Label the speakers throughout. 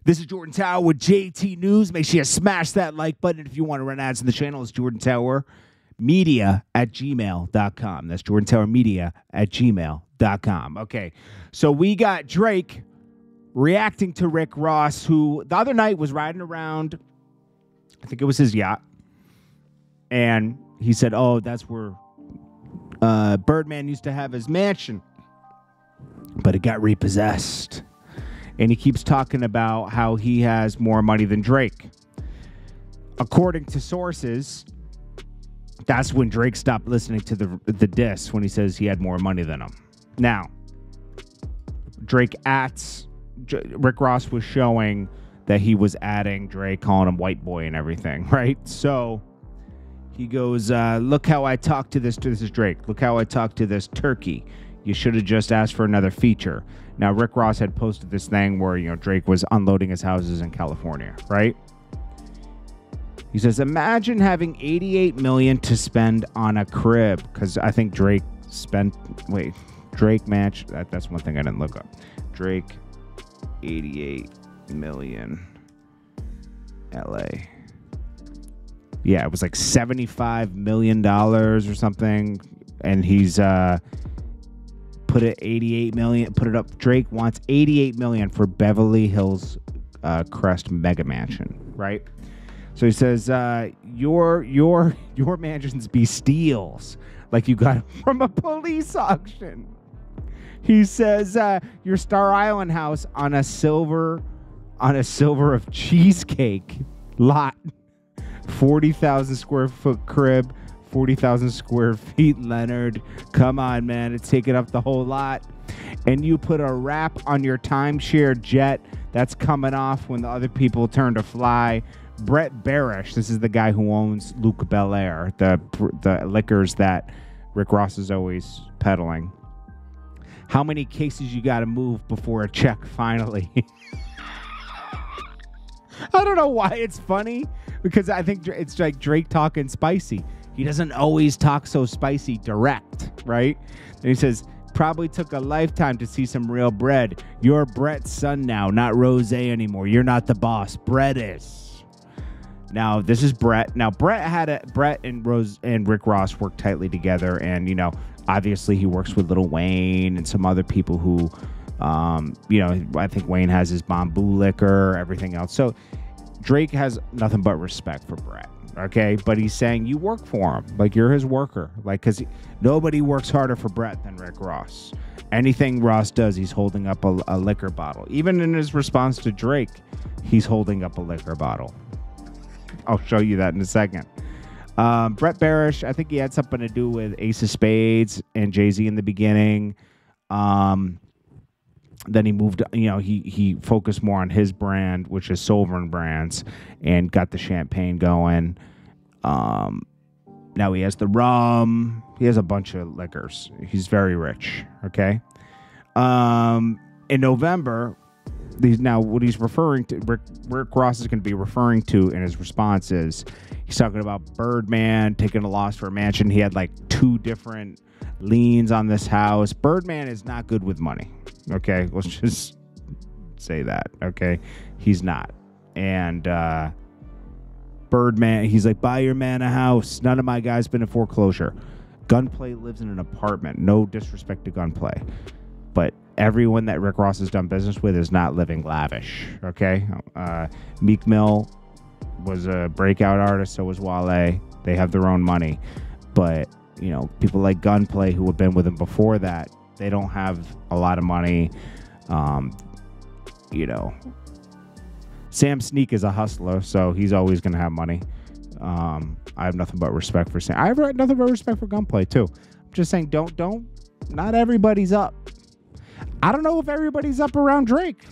Speaker 1: This is Jordan Tower with JT News. Make sure you smash that like button if you want to run ads on the channel. It's jordantowermedia@gmail.com. That's jordantowermedia@gmail.com. Okay, so we got Drake reacting to Rick Ross, who the other night was riding around, I think it was his yacht, and he said, oh, that's where Birdman used to have his mansion, but it got repossessed. And he keeps talking about how he has more money than Drake. According to sources, that's when Drake stopped listening to the diss, when he says he had more money than him. Now, Rick Ross was showing that he was adding Drake, calling him white boy and everything, right? So he goes, look how I talk to this is Drake. Look how I talk to this turkey. You should have just asked for another feature. Now, Rick Ross had posted this thing where, Drake was unloading his houses in California, right? He says, imagine having $88 million to spend on a crib. Because I think Drake match. That's one thing I didn't look up. Drake, 88 million, LA. Yeah, it was like $75 million or something. And he's put it 88 million, put it up. Drake wants 88 million for Beverly Hills Crest mega mansion, right? So he says, your mansions be steals, like you got from a police auction. He says, your Star Island house on a silver of cheesecake lot, 40,000 square foot crib, 40,000 square feet, Leonard. Come on, man. It's taking up the whole lot. And you put a wrap on your timeshare jet that's coming off when the other people turn to fly. Brett Barish, this is the guy who owns Luke Belair, the liquors that Rick Ross is always peddling. How many cases you got to move before a check finally? I don't know why it's funny, because I think it's like Drake talking spicy. He doesn't always talk so spicy direct, right? And he says, probably took a lifetime to see some real bread. You're Brett's son now, not Rose anymore. You're not the boss. Brett is. Now, this is Brett. Now, Brett and Rose and Rick Ross work tightly together. And, obviously he works with Lil Wayne and some other people who, I think Wayne has his bamboo liquor, everything else. So Drake has nothing but respect for Brett. Okay, but he's saying you work for him, like you're his worker, like, because nobody works harder for Brett than Rick Ross. Anything Ross does, he's holding up a liquor bottle. Even in his response to Drake, he's holding up a liquor bottle. I'll show you that in a second. Brett Barish, I think he had something to do with Ace of Spades and Jay-Z in the beginning. Then he moved, he focused more on his brand, which is Sovereign Brands, and got the champagne going. Now he has the rum. He has a bunch of liquors. He's very rich, okay? In November, what he's referring to, Rick Ross is going to be referring to in his response is, he's talking about Birdman taking a loss for a mansion. He had like 2 different liens on this house. Birdman is not good with money. Okay, let's just say that. Okay, he's not. And Birdman, he's like, buy your man a house. None of my guys been in foreclosure. Gunplay lives in an apartment. No disrespect to Gunplay, but everyone that Rick Ross has done business with is not living lavish. Okay, Meek Mill was a breakout artist. So was Wale. They have their own money, but people like Gunplay who have been with him before that, they don't have a lot of money. Sam Sneak is a hustler, so he's always going to have money. I have nothing but respect for Sam. I have nothing but respect for Gunplay too. I'm just saying, not everybody's up. I don't know if everybody's up around Drake.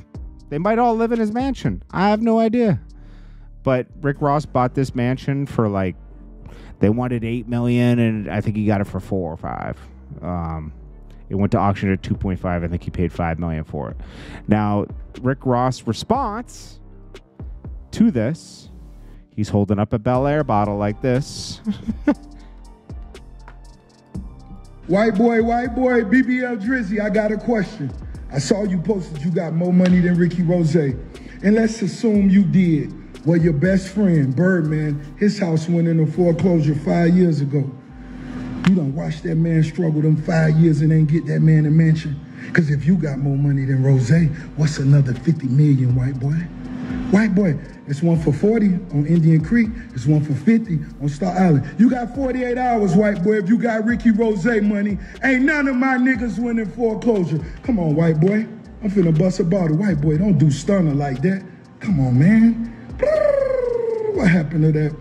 Speaker 1: They might all live in his mansion. I have no idea. But Rick Ross bought this mansion for they wanted $8 million, and I think he got it for $4 or $5. It went to auction at 2.5. I think he paid $5 million for it. Now, Rick Ross' response to this, he's holding up a Bel Air bottle like this.
Speaker 2: White boy, BBL Drizzy, I got a question. I saw you posted you got more money than Ricky Rose. And let's assume you did. Well, your best friend, Birdman, his house went into foreclosure 5 years ago. You done watch that man struggle them 5 years and ain't get that man a mansion? Because if you got more money than Rose, what's another 50 million, white boy? White boy, it's one for 40 on Indian Creek. It's one for 50 on Star Island. You got 48 hours, white boy. If you got Ricky Rose money, ain't none of my niggas winning foreclosure. Come on, white boy. I'm finna bust a bottle. White boy, don't do stunner like that. Come on, man. What happened to that?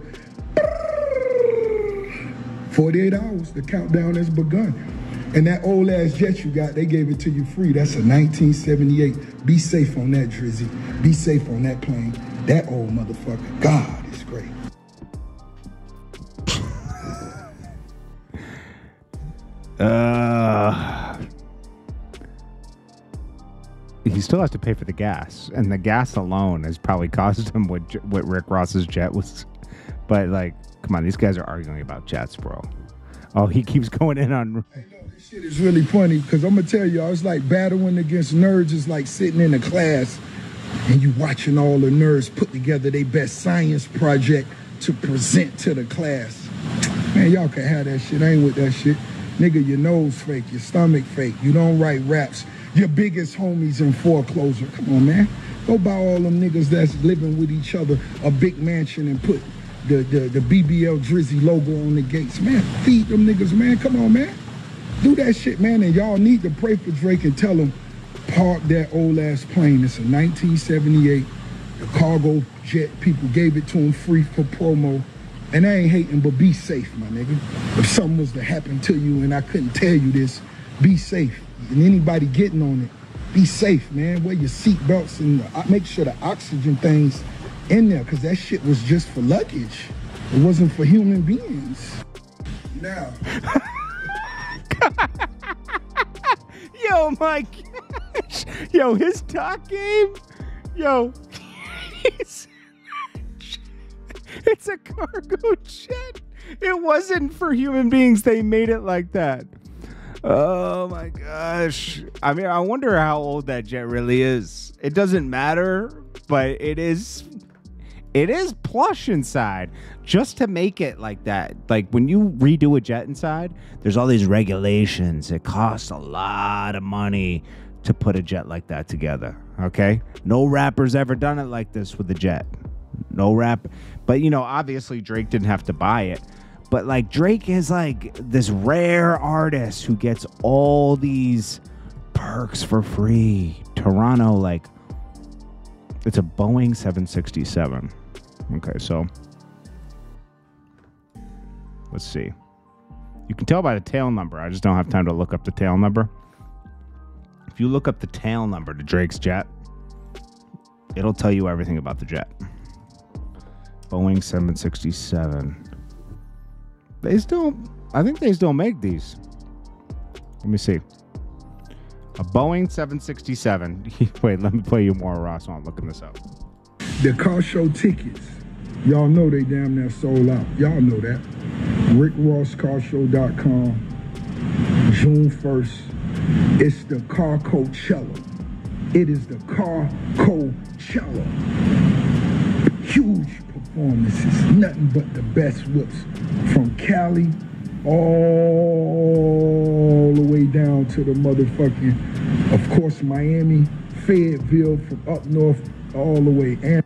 Speaker 2: 48 hours, the countdown has begun. And that old ass jet you got, they gave it to you free. That's a 1978. Be safe on that, Drizzy. Be safe on that plane. That old motherfucker. God is great.
Speaker 1: He still has to pay for the gas, and the gas alone has probably cost him what Rick Ross's jet was. But like, come on, these guys are arguing about jets, bro. Oh, he keeps going in on.
Speaker 2: Hey, no, this shit is really funny because I'm gonna tell y'all, it's like battling against nerds. It's like sitting in a class and you watching all the nerds put together their best science project to present to the class. Man, y'all can have that shit. I ain't with that shit. Nigga, your nose fake, your stomach fake. You don't write raps. Your biggest homies in foreclosure. Come on, man. Go buy all them niggas that's living with each other a big mansion and put the BBL Drizzy logo on the gates. Man, feed them niggas, man. Come on, man. Do that shit, man. And y'all need to pray for Drake and tell him, park that old ass plane. It's a 1978. The cargo jet, people gave it to him free for promo. And I ain't hating, but be safe, my nigga. If something was to happen to you and I couldn't tell you this, be safe. And anybody getting on it, be safe, man. Wear your seatbelts and make sure the oxygen things in there, because that shit was just for luggage. It wasn't for human beings. Now.
Speaker 1: Yo, my gosh. Yo, his talk game. Yo. It's a cargo jet. It wasn't for human beings. They made it like that. Oh my gosh. I mean, I wonder how old that jet really is. It doesn't matter, but it is plush inside just to make it like that. Like when you redo a jet inside, there's all these regulations. It costs a lot of money to put a jet like that together. Okay? No rapper's ever done it like this with a jet. No rap. But, you know, obviously Drake didn't have to buy it. But, like, Drake is, like, this rare artist who gets all these perks for free. Toronto, like, it's a Boeing 767. Okay, so let's see. You can tell by the tail number. I just don't have time to look up the tail number. If you look up the tail number to Drake's jet, it'll tell you everything about the jet. Boeing 767. I think they still make these. Let me see. A Boeing 767. Wait, let me play you more, Ross, while I'm looking this up.
Speaker 2: The car show tickets. Y'all know they damn near sold out. Y'all know that. RickRossCarShow.com. June 1st. It's the Car Coachella. It is the Car Coachella. Huge performances. Nothing but the best whips. From Cali all the way down to the motherfucking, of course, Miami, Fayetteville, from up north all the way. And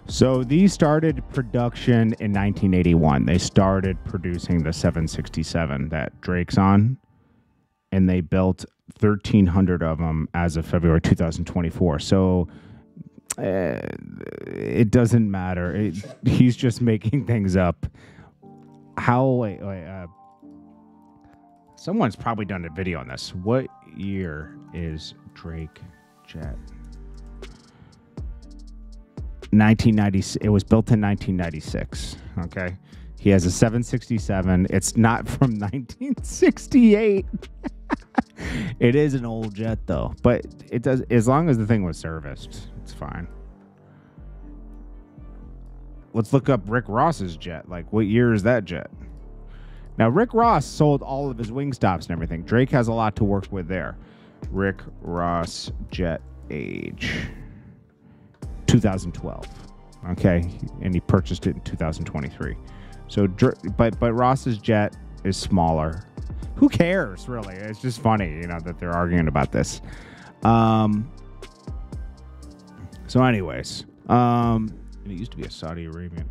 Speaker 1: so these started production in 1981. They started producing the 767 that Drake's on, and they built 1,300 of them as of February 2024. So it doesn't matter. He's just making things up. Someone's probably done a video on this. What year is Drake jet? 1990. It was built in 1996. Okay, he has a 767. It's not from 1968. It is an old jet though, but it does, as long as the thing was serviced, it's fine. Let's look up Rick Ross's jet. Like, what year is that jet? Now, Rick Ross sold all of his wing stops and everything. Drake has a lot to work with there. Rick Ross jet age. 2012. Okay, and he purchased it in 2023. So, but Ross's jet is smaller. Who cares, really? It's just funny, that they're arguing about this. So, anyways, and it used to be a Saudi Arabian.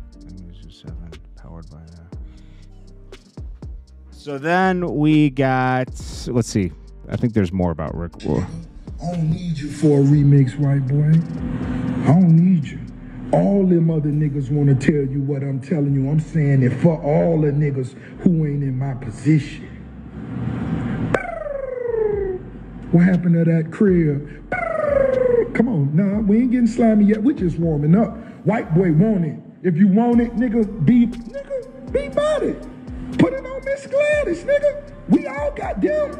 Speaker 1: Powered by that. So then we got. Let's see. I think there's more about Rick.
Speaker 2: I don't need you for a remix, right, boy? I don't need you. All them other niggas want to tell you what I'm telling you. I'm saying it for all the niggas who ain't in my position. What happened to that crib? Come on, nah, we ain't getting slimy yet. We just warming up. White boy want it. If you want it, nigga, be about it. Put it on Miss Gladys, nigga. We all got them.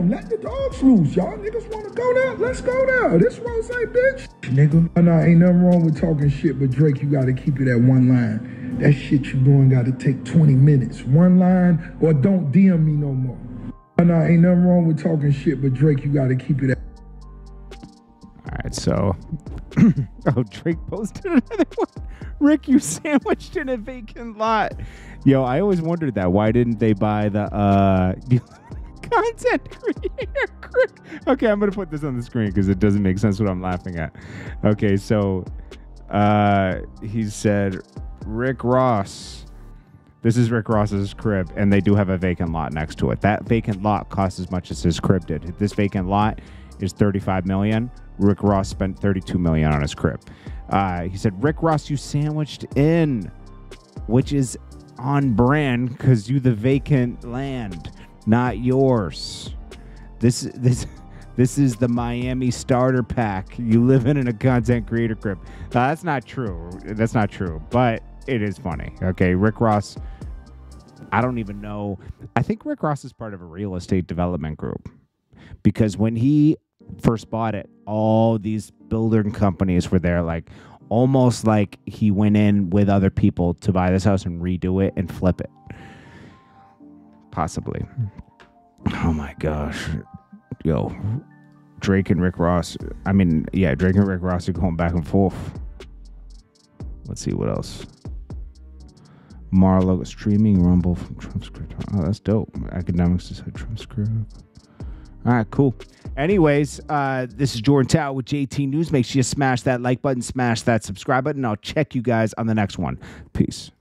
Speaker 2: Let the dogs loose. Y'all niggas want to go there? Let's go there. This Rose, bitch. Nigga. Nah, ain't nothing wrong with talking shit, but Drake, you got to keep it at one line. That shit you doing got to take 20 minutes. One line or don't DM me no more. Nah, ain't nothing wrong with talking shit, but Drake, you got to keep it at.
Speaker 1: All right, so. Oh, Drake posted another one. Rick, you sandwiched in a vacant lot. Yo, I always wondered that. Why didn't they buy the content creator? Okay, I'm going to put this on the screen because it doesn't make sense what I'm laughing at. Okay, so he said, Rick Ross. This is Rick Ross's crib, and they do have a vacant lot next to it. That vacant lot costs as much as his crib did. This vacant lot is $35 million. Rick Ross spent $32 million on his crib. He said, Rick Ross, you sandwiched in, which is on brand because you the vacant land, not yours. This is the Miami starter pack. You live in a content creator crib. That's not true. That's not true, but it is funny. Okay, Rick Ross, I don't even know. I think Rick Ross is part of a real estate development group because when he first bought it, all these building companies were there, like almost like he went in with other people to buy this house and redo it and flip it. Possibly. Oh my gosh. Yo, Drake and Rick Ross. Drake and Rick Ross are going back and forth. Let's see what else. Marlo streaming Rumble from Trump script. Oh, that's dope. Academics decide Trump script. All right, cool. Anyways, this is Jordan Tower with JT News. Make sure you smash that like button, smash that subscribe button. I'll check you guys on the next one. Peace.